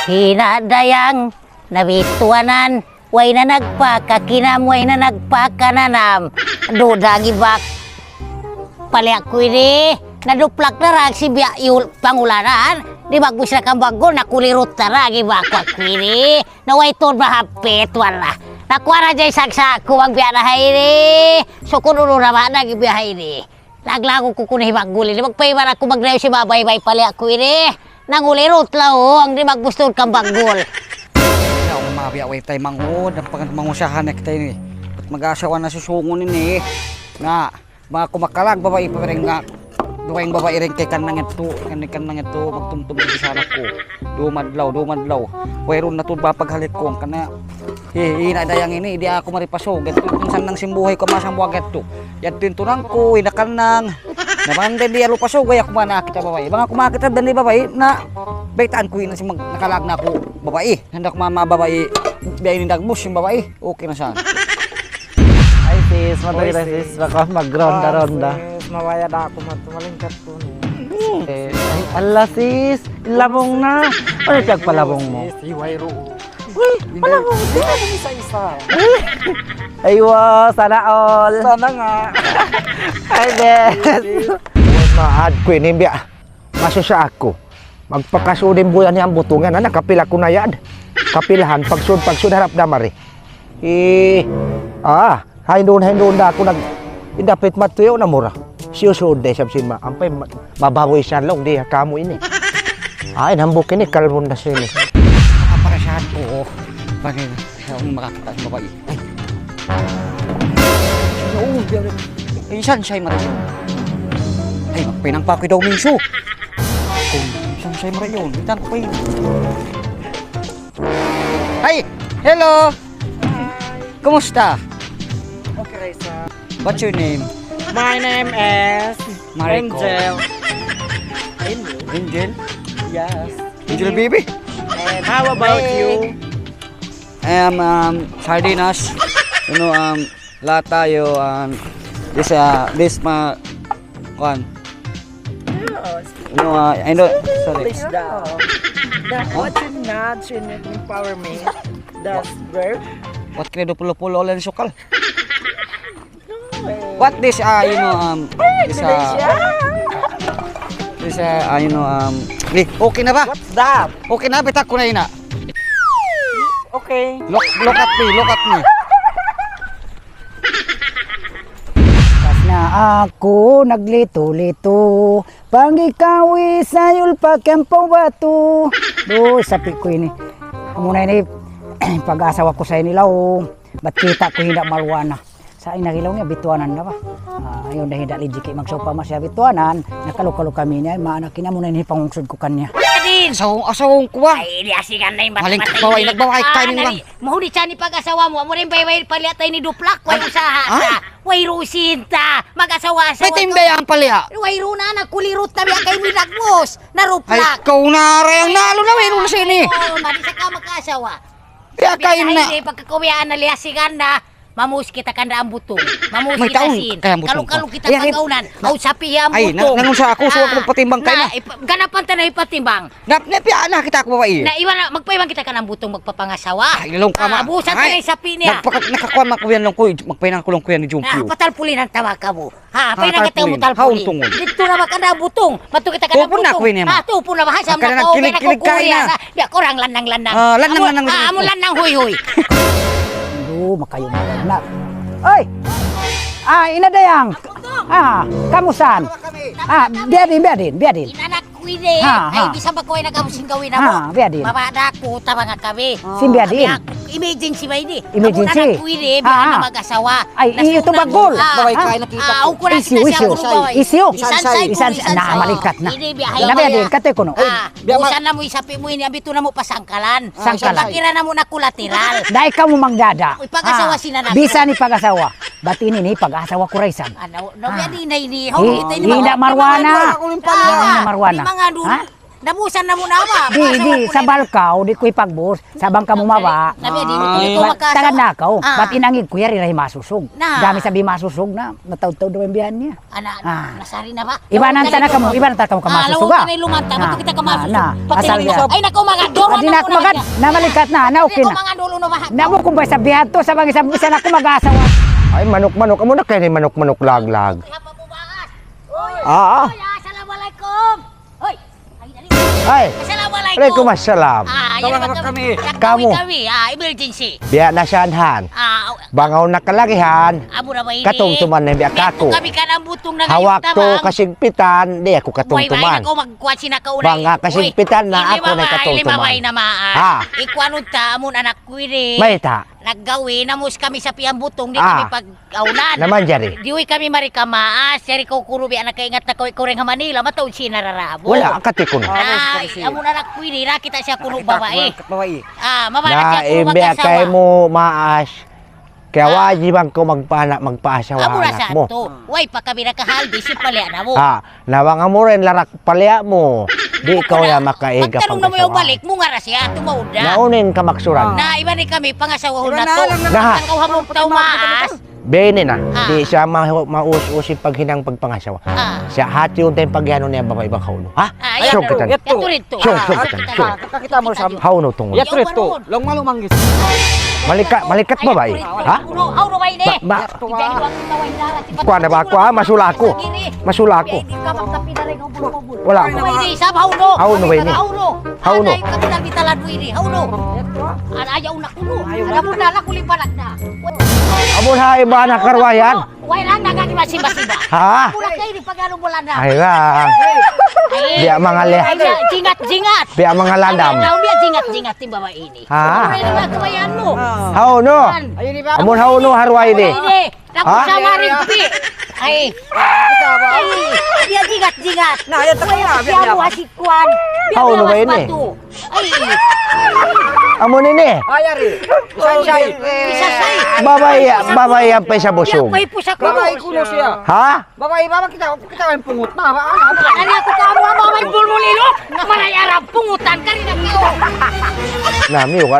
Hinadayang nabituanan, way na nagpakakinam, way na nagpakananam. Dudagi bak. Paliak ko ini, naduplak na rag si Biayul pangulanan. Di bagus na kang bago, nakulirot na rag ibakwak ko ini. Naway to mahapit, wala. Nakuha na dyan saksa ko ang biyahe ini. So kung ulo naman, nag-biyahe ini. Naglago ko kunahibag guli. Magpaiman ako magnayo si babay-bay paliak ko ini. Nangulirot lao, ang di magbustod kang baggol. Ayaw, mabiaway tayo mangod. Ang pangangusahan na kita ini. Ba't mag-asawa na susungon ini. Nga, mga kumakalag, babae pa rin nga. Duwayang babae rin kay kanang ito. Kanang ito, magtumtumig sa anak ko. Dumadlaw. Wayroon na ito paghalik ko. Kana, inadayang ini, di ako maripaso. Ganito yung sanang simbuhay ko masang buwag ito. Yan tinturang ko, inakanang. Naman din di alo paso, gaya kumana kita babae. Mga kumakita din di babae na baitaan ko yun na si nakalag na ako babae. Handa ko mga babae, biyayin yung dagbus yung babae. Okay na siya. Ay sis, madali na sis. Baka mag-ronda-ronda. Sis, mawaya na ako matumalingkat ko. Ay, ala sis, labong na. Ano siyag palabong mo? Sis, hiway ro. Uy, palabong Hindi na isa-isa. ay wow, sana all. Sana nga. Ay bes. Mahad ko ini biya. Maso sa ako. Magpakasudin buyan niyang butungan. Nakapila ko na yan. Kapilahan, pagsud harap damari. Hindun na ako idapit matuyo na mura. Siyusud de sabsin ma. Ampay mababoy siya long di kamo ini. Ay nambuk ini kalbon na sini. Kaparasyaan ko. Bakit? Ang makakita ng babae. Ay, saan siya'y marayon? Ay, magpinang pa ako daw minso. Kung saan siya'y marayon, itan ko pa yun. Ay! Hello! Kumusta? Okay, Raisa. What's your name? My name is Mariko. Angel. Angel? Yes. Angel baby? And how about you? I am sardinas. You know, lahat tayo, this one. You know, I know, sorry. Please daw. What you not in empower me? That's verb. What can I do pulo-pulo lang sukal? What this, you know, you know, okay na ba? What's that? Okay na, bitak ko na ina. Okay. Look at me. Pas na ako naglito-lito, pangikawi sa yulpa kempo batu. Do sapi ko ini. Muna ini pag-asawa ko sa inilaw, ba't kita ko hindi malwana. Sa inagilaw niya, bituanan na ba? Ayun na hindi lijiki magsopa masya bituanan, nakalukalo kami niya, maanakin na muna ini pangungsod ko kanya. Din. Asawang ko ba? Ay, di asigan na yung Maling matmatay. baway, nagbaway, timing lang. Mahuli siya ni pag-asawa mo. Amo rin bay paliatay ni Duplak. Way usaha Ay. ta. Way rusinta. Mag-asawa-asawa. May timbayang pala. Way runa na kulirot na biya kay Milagmos. Ay, Naruplak. ikaw na rin ang nalo na mayroon na siya ni. Oo, marisa ka mag-asawa. Kaya kayo na. Ay, pagkakawiyaan na liasigan na. Mamus kita kanda ang butong. Mamus May kita taon, sin. kaya ang butong Kalong-kalong ko. kita Ay, pagkaunan. Aw sapi ang Ay, butong. nangun sa ako, so ako magpatimbang kayo na. Ganapan ta na ipatimbang. Napiyaan na kita ako babae. Na iwan na magpaibang kita ka ng butong magpapangasawa. Ay, lalong ka ma. Abusan ka na yung sapi niya. Nakakuha makuyan lang ko, magpainang ko lang kuya ni Jumpio. Patalpulin ang tawa ka mo. Ha, Ah, painang kita mo talpulin. talpulin. Haon tungod. Dito na ba ka na butong? Matu kita ka na Tupo na, butong. kuya niya, ma. Tupo na ba? Hasam Ka na na ka. nagkilig-kilig kain na. Di ako rang lanang-lanang. Ah, lanang-lanang. Amo lanang huy-huy. Do makayo na. Oy! Inadayang. Kamusan? Biadin. Inanak ko ini. Ha, ha. Ay, bisa ba ko ay nag-amusin gawin na mo? Biadin. Mabada ko, tama nga kami. Biadin. Emergency ba ini? Emergency? Ako na ini, Ha, biya na ha. mag-asawa. Ay, iyo to bagol. Babay kain nakita ko. Ako na kita siya ako babay. Isyo. Isansay. Malikat na. Ini biya. Biadin, kate ko no. Busan na mo isapi mo ini, abito na mo pasangkalan. Sangkalan. Pakira na mo na kulateral. Dahil ka mo magdada. Uy, pag-asawa sila na. Bisa ni pag-asawa. Ba't ini ni pag-asawa ko raisan? Ano, no, yan ini. Hindi marwana. Hindi marwana. Mga dun. Nabusan na mo na ba? Di, sa balkaw, di ko'y pagbus. Sabang ka mumaba. Sabi, di mo ko makasawa. Tangan na ako. Ah. Ba't inangig ko yari rahi masusog. Na. Dami sabi masusog na. Nataw-taw daw yung biyan niya. Nasari na ba? Ibanan ta na ka mo. Ibanan ta ka mo ka masusog Lawag ka na lumanta. Ba't kita ka masusog? Na. Pati Asal na yan. Ay, naku, mga doro Di na ako magad. Namalikat na. Na okay Ay, na. mga dulo na ba? Namo kung ba sabihan to. Sabang isa na ako mag-asawa. Ay, manok-manok. Amo na kayo ni manok-manok lag-lag. Ah, Ah, assalamualaikum. Hoy, ay, dali. ay. Assalamualaikum. Waalaikumsalam. Yan Tawag kami. Kamu. Kami, emergency. Biya na siyanhan. Bangaw na kalagihan. Amo na ba ini? Katungtuman na biya kako. Kami ka ng butong na Hawak to kasigpitan, di ako Way, katungtuman. ako magkuhan sina kaunay. Banga kasigpitan na ako na katungtuman. Limabay na maan. Ha? Ikuanong ta, amon anak ko ini. May ta, Naggawin, namos kami sa piyang butong, di Ah. kami pag-aulan. naman jari. Diwi kami marikamaas, seri ko kurubi anak kaingat na koreng ha Manila, mataon siya nararabo. Wala ang katikon. Ay, amon anak ko ini, nakita siya kuno babae. Babae. Mamanak Na siya kuno imbiya mag-asawa. kay mo maas. Kaya wajibang ko magpaasawa Amo na anak sa mo. to. Way pa kami nakahaldi si palya na mo. Nawang mo rin larak palya mo. Di ikaw ya makaiga Pagtanong na mo yung pag-asawa. balik, mo nga ra siya, tumawad na. Naunin ka maksuran. Na iba ni kami pangasawahon Iba na na, to. alam na Lahat. Ang hamog taw maas. Bene na. Ah. Di siya maus-usin paghinang pagpangasawa. Siya hati yung tayong pagyano niya babae ibang hauno. Ha? Ayan, Siyong kitan. Yato rito. Siyong kitan. Siyong. Kakita mo sa Hauno tungod. Yat resto. Long malumanggis. Malikat mo ba eh? Ha? Hauno ba ini? Ba- Kuha Kuha na ba ako, ha? Masula ako. Masula ako. Wala Hauno mo. ba ini? Sab hauno. Hauno ba ini? Hauno. Hauno. Anay kapital bitalan mo ini. Hauno. Ayaw na kuno. Alam mo na lang kulibalag na. Amon ha iba na karwayan. Way lang nagagi masiba-siba. Ha? Pula kayo ni pagano bulan na. Ay lang. Biya mga le. Jingat-jingat. Biya mga landam. Ayaw biya jingat-jingat yung babae ini. Ha? Ay, mga kabayan mo. Hauno. Ayun ba? Amon hauno harway di. Ini, naku Ha? sama rin pi. Ay, ay, dia jingat-jingat. Nah, ya tengah lah, biar Siya mo apa? asikwan. Hauno ba ini? Ay, Amon ini. Ayari. Sansay. bisa say. Babae ang pa sa busog. May pusak ko. Babae kuno siya. Ha? Babae baba kita yung pungut na ba? Ano ako ka mo, may bulmulilo? Manay arab, pungutan ka rin ang iyo. Nami ka